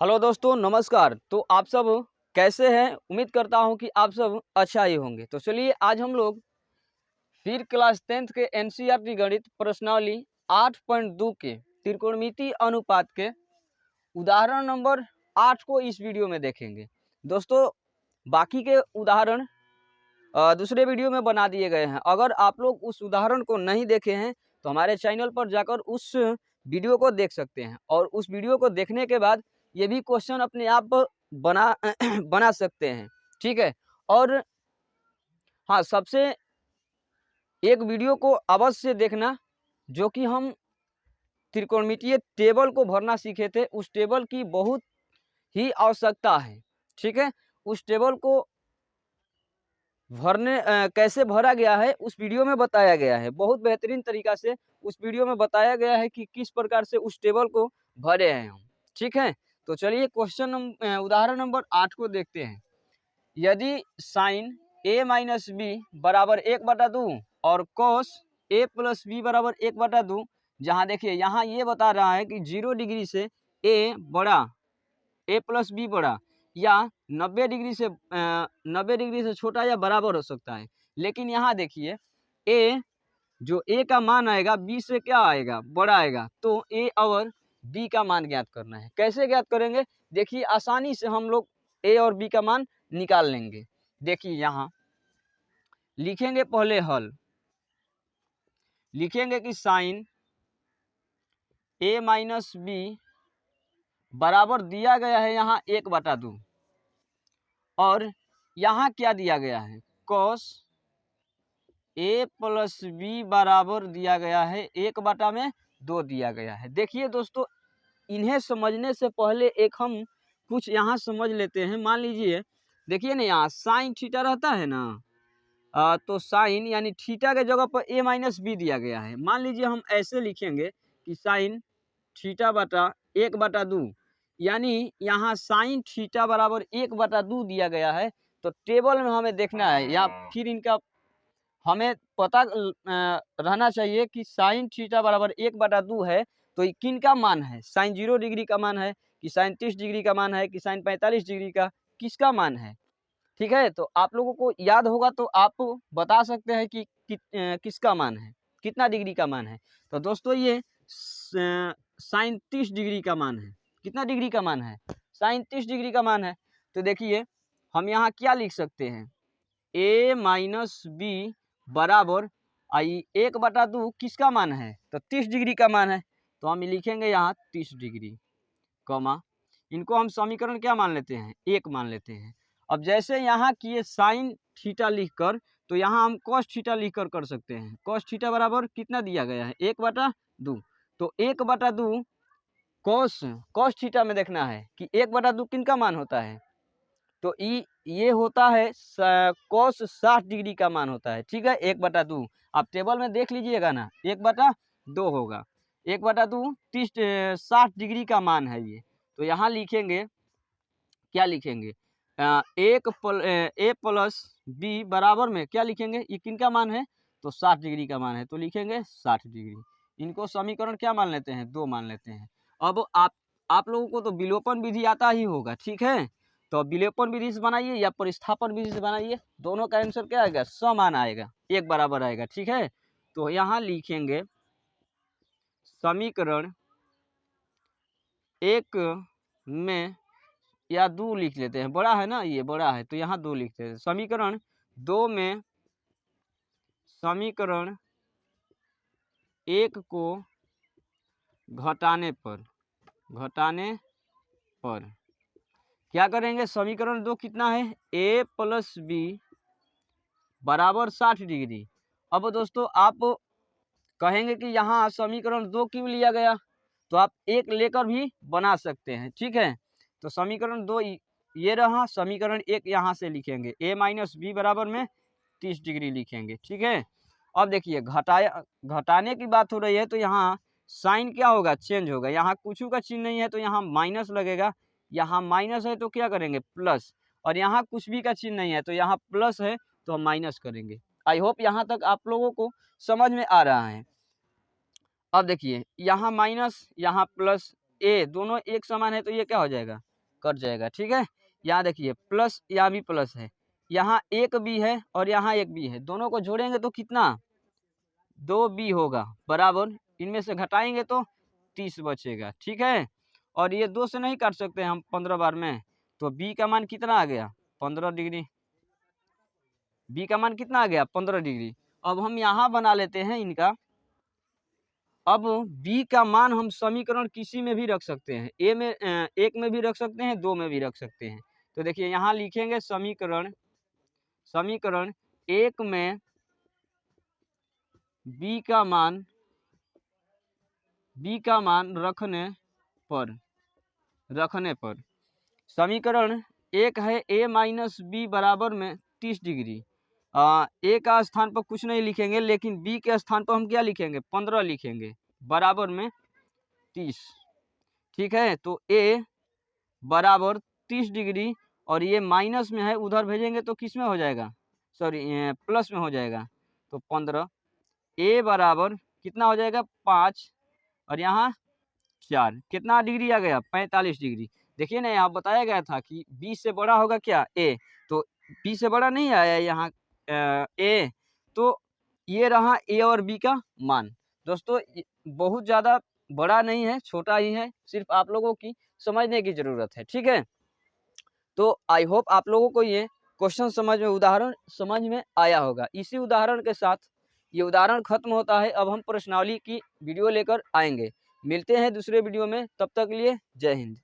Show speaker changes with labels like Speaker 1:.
Speaker 1: Hello दोस्तों, नमस्कार। तो आप सब कैसे हैं? उम्मीद करता हूं कि आप सब अच्छा ही होंगे। तो चलिए आज हम लोग फिर क्लास 10th के एनसीईआरटी गणित प्रश्नावली 8.2 के त्रिकोणमितीय अनुपात के उदाहरण नंबर 8 को इस वीडियो में देखेंगे। दोस्तों, बाकी के उदाहरण दूसरे वीडियो में बना दिए गए हैं। अगर आप लोग उस उदाहरण को नहीं देखे हैं तो हमारे चैनल पर जाकर उस वीडियो को देख सकते हैं और उस वीडियो को देखने के बाद ये भी क्वेश्चन अपने आप बना बना सकते हैं। ठीक है। और हाँ, सबसे एक वीडियो को अवश्य देखना जो कि हम त्रिकोणमितीय टेबल को भरना सीखे थे। उस टेबल की बहुत ही आवश्यकता है। ठीक है। उस टेबल को कैसे भरा गया है उस वीडियो में बताया गया है। बहुत बेहतरीन तरीका से उस वीडियो में बताया गया है कि किस प्रकार से उस टेबल को भरे हैं हम। ठीक है। तो चलिए उदाहरण नंबर 8 को देखते हैं। यदि साइन a माइनस बी बराबर 1/2 और कॉस a प्लस बी बराबर 1/2, जहाँ देखिए यहाँ ये बता रहा है कि 0 डिग्री से a बड़ा, a प्लस बी बड़ा, या 90 डिग्री से छोटा या बराबर हो सकता है। लेकिन यहाँ देखिए a, जो a का मान आएगा b से क्या आएगा, बड़ा आएगा। तो a और b का मान ज्ञात करना है। कैसे ज्ञात करेंगे? देखिए आसानी से हम लोग a और b का मान निकाल लेंगे। देखिए यहाँ लिखेंगे, पहले हल लिखेंगे कि साइन a माइनस बी बराबर दिया गया है यहाँ 1/2, और यहाँ क्या दिया गया है, कॉस a प्लस बी बराबर दिया गया है 1/2 दिया गया है। देखिए दोस्तों, इन्हें समझने से पहले एक हम कुछ यहाँ समझ लेते हैं। मान लीजिए, देखिए ना, यहाँ साइन थीटा रहता है ना, तो साइन यानी थीटा के जगह पर a माइनस बी दिया गया है। मान लीजिए हम ऐसे लिखेंगे कि साइन थीटा बटा 1/2, यानी यहाँ साइन थीटा बराबर 1/2 दिया गया है। तो टेबल में हमें देखना है या फिर इनका हमें पता रहना चाहिए कि साइन थीटा बराबर 1/2 है तो ये किन का मान है, साइन 0 डिग्री का मान है कि साइन 30 डिग्री का मान है कि साइन 45 डिग्री का, किसका मान है। ठीक है। तो आप लोगों को याद होगा तो आप बता सकते हैं कि किसका मान है, कितना डिग्री का मान है। तो दोस्तों ये साइन 30 डिग्री का मान है। कितना डिग्री का मान है? साइन 30 डिग्री का मान है। तो देखिए हम यहाँ क्या लिख सकते हैं, a माइनस बी बराबर 1/2 किसका मान है, तो 30 डिग्री का मान है। तो हम लिखेंगे यहाँ 30 डिग्री, कॉमा, इनको हम समीकरण क्या मान लेते हैं, 1 मान लेते हैं। अब जैसे यहाँ किए साइन थीटा लिखकर, तो यहाँ हम कॉस थीटा लिखकर कर सकते हैं। कॉस थीटा बराबर कितना दिया गया है, 1/2। तो 1/2 कॉस कॉस थीटा में देखना है कि 1/2 किनका मान होता है, तो ये होता है कॉस 60 डिग्री का मान होता है। ठीक है। 1/2 आप टेबल में देख लीजिएगा ना, 1/2 होगा। 1/2 60 डिग्री का मान है ये। तो यहाँ लिखेंगे, क्या लिखेंगे, a प्लस बी बराबर में क्या लिखेंगे, ये किनका मान है, तो 60 डिग्री का मान है। तो लिखेंगे 60 डिग्री। इनको समीकरण क्या मान लेते हैं, 2 मान लेते हैं। अब आप लोगों को तो विलोपन विधि आता ही होगा। ठीक है। तो विलोपन विधि से बनाइए या प्रतिस्थापन विधि से बनाइए, दोनों का आंसर क्या आएगा, समान आएगा, एक बराबर आएगा। ठीक है। तो यहाँ लिखेंगे समीकरण 1 में, या 2 लिख लेते हैं, बड़ा है ना, ये बड़ा है तो यहाँ 2 लिखते हैं। समीकरण 2 में समीकरण 1 को घटाने पर क्या करेंगे, समीकरण 2 कितना है, a प्लस बी बराबर 60 डिग्री। अब दोस्तों आप कहेंगे कि यहाँ समीकरण 2 क्यों लिया गया, तो आप 1 लेकर भी बना सकते हैं। ठीक है। तो समीकरण 2 ये रहा, समीकरण 1 यहाँ से लिखेंगे, a माइनस बी बराबर में 30 डिग्री लिखेंगे। ठीक है। अब देखिए घटाने की बात हो रही है तो यहाँ साइन क्या होगा, चेंज होगा। यहाँ कुछ का चिन्ह नहीं है तो यहाँ माइनस लगेगा, यहाँ माइनस है तो क्या करेंगे, प्लस, और यहाँ कुछ भी का चिन्ह नहीं है तो यहाँ प्लस है तो हम माइनस करेंगे। आई होप यहाँ तक आप लोगों को समझ में आ रहा है। अब देखिए यहाँ माइनस यहाँ प्लस, ए दोनों एक समान है तो ये क्या हो जाएगा, कट जाएगा। ठीक है, यहाँ देखिए प्लस, यहाँ भी प्लस है, यहाँ एक बी है और यहाँ एक बी है, दोनों को जोड़ेंगे तो कितना, 2b होगा, बराबर इनमें से घटाएंगे तो 30 बचेगा। ठीक है, और ये 2 से नहीं काट सकते हम 15 बार में, तो b का मान कितना आ गया, 15 डिग्री। b का मान कितना आ गया, 15 डिग्री। अब हम यहाँ बना लेते हैं इनका, अब b का मान हम समीकरण किसी में भी रख सकते हैं, ए में एक में भी रख सकते हैं, 2 में भी रख सकते हैं। तो देखिए यहाँ लिखेंगे समीकरण एक में b का मान रखने पर समीकरण एक है a माइनस बी बराबर में 30 डिग्री। ए का स्थान पर कुछ नहीं लिखेंगे, लेकिन बी के स्थान पर हम क्या लिखेंगे, 15 लिखेंगे, बराबर में 30। ठीक है, तो ए बराबर 30 डिग्री और ये माइनस में है, उधर भेजेंगे तो किस में हो जाएगा, सॉरी प्लस में हो जाएगा, तो 15। ए बराबर कितना हो जाएगा, 5 और यहाँ 4, कितना डिग्री आ गया, 45 डिग्री। देखिए ना, यहाँ बताया गया था कि बी से बड़ा होगा क्या, ए, तो बी से बड़ा नहीं आया यहाँ ए, तो ये रहा ए और बी का मान। दोस्तों बहुत ज़्यादा बड़ा नहीं है, छोटा ही है, सिर्फ आप लोगों की समझने की ज़रूरत है। ठीक है, तो आई होप आप लोगों को ये क्वेश्चन समझ में, उदाहरण समझ में आया होगा। इसी उदाहरण के साथ ये उदाहरण खत्म होता है, अब हम प्रश्नावली की वीडियो लेकर आएंगे। मिलते हैं दूसरे वीडियो में, तब तक के लिए जय हिंद।